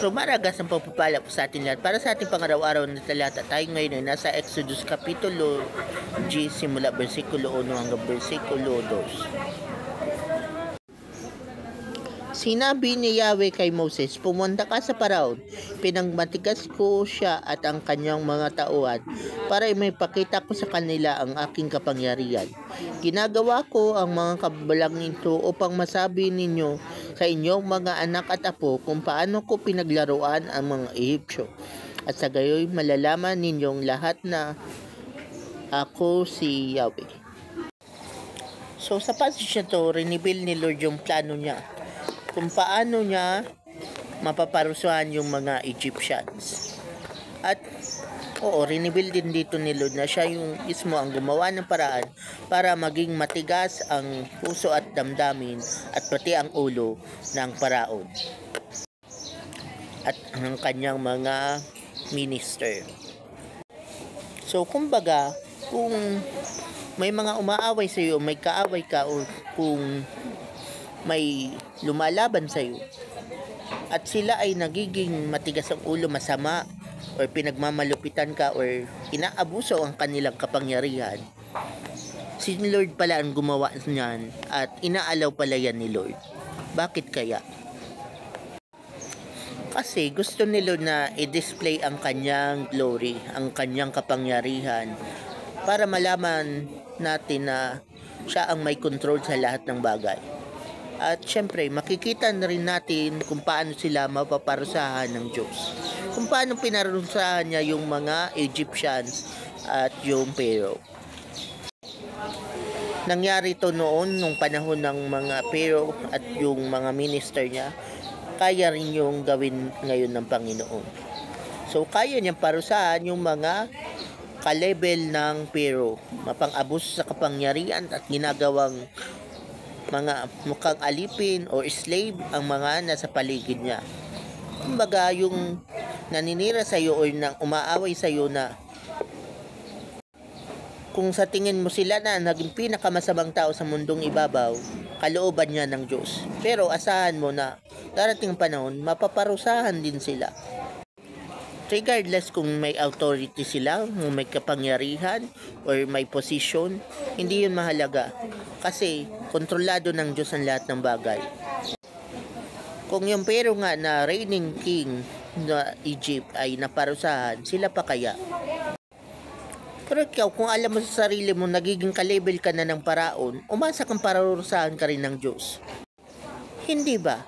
So maragas ang pagpapala po sa atin lahat. Para sa ating pangaraw-araw na talata, tayo ngayon ay nasa Exodus Kapitulo G, simula versikulo 1 hanggang versikulo 2. Sinabi ni Yahweh kay Moses, pumunta ka sa Paraon, pinagmatigas ko siya at ang kanyang mga tauhan para may pakita ko sa kanila ang aking kapangyarihan. Ginagawa ko ang mga kabalangin ito upang masabi ninyo sa inyong mga anak at apo kung paano ko pinaglaruan ang mga Ehipsyo. At sa gayoy malalaman ninyong lahat na ako si Yahweh. So sa passage na to, rinibil ni Lord yung plano niya kung paano niya mapaparusahan yung mga Egyptians. At rinibil din dito ni Lord na siya yung mismo ang gumawa ng paraan para maging matigas ang puso at damdamin at pati ang ulo ng Paraon at ng kanyang mga minister. So kumbaga, kung may mga umaaway sa iyo, may kaaway ka, o kung may lumalaban sa iyo at sila ay nagiging matigas ang ulo, masama, or pinagmamalupitan ka, or inaabuso ang kanilang kapangyarihan, si Lord pala ang gumawa niyan at inaalaw pala yan ni Lord. Bakit kaya? Kasi gusto ni Lord na i-display ang kanyang glory, ang kanyang kapangyarihan, para malaman natin na siya ang may control sa lahat ng bagay. At syempre, makikita na rin natin kung paano sila mapaparusahan ng Diyos. Kung paano pinarusahan niya yung mga Egyptians at yung Pharaoh. Nangyari to noon, nung panahon ng mga Pharaoh at yung mga minister niya. Kaya rin yung gawin ngayon ng Panginoon. So, kaya niyang parusahan yung mga ka-level ng Pharaoh. Mapang-abus sa kapangyarihan at ginagawang mga mukhang alipin o slave ang mga nasa paligid niya. Kumbaga, yung naninira sa iyo o nang umaaway sa iyo na kung sa tingin mo sila na naging pinakamasamang tao sa mundong ibabaw, kalooban niya ng Diyos. Pero asahan mo na darating panahon, mapaparusahan din sila. Regardless kung may authority sila, kung may kapangyarihan, or may position, hindi yun mahalaga. Kasi kontrolado ng Diyos ang lahat ng bagay. Kung yung Pharaoh nga na reigning king na Egypt ay naparusahan, sila pa kaya? Pero ikaw, kung alam mo sa sarili mo, nagiging ka-level ka na ng Paraon, umasa kang parurusahan ka rin ng Diyos. Hindi ba?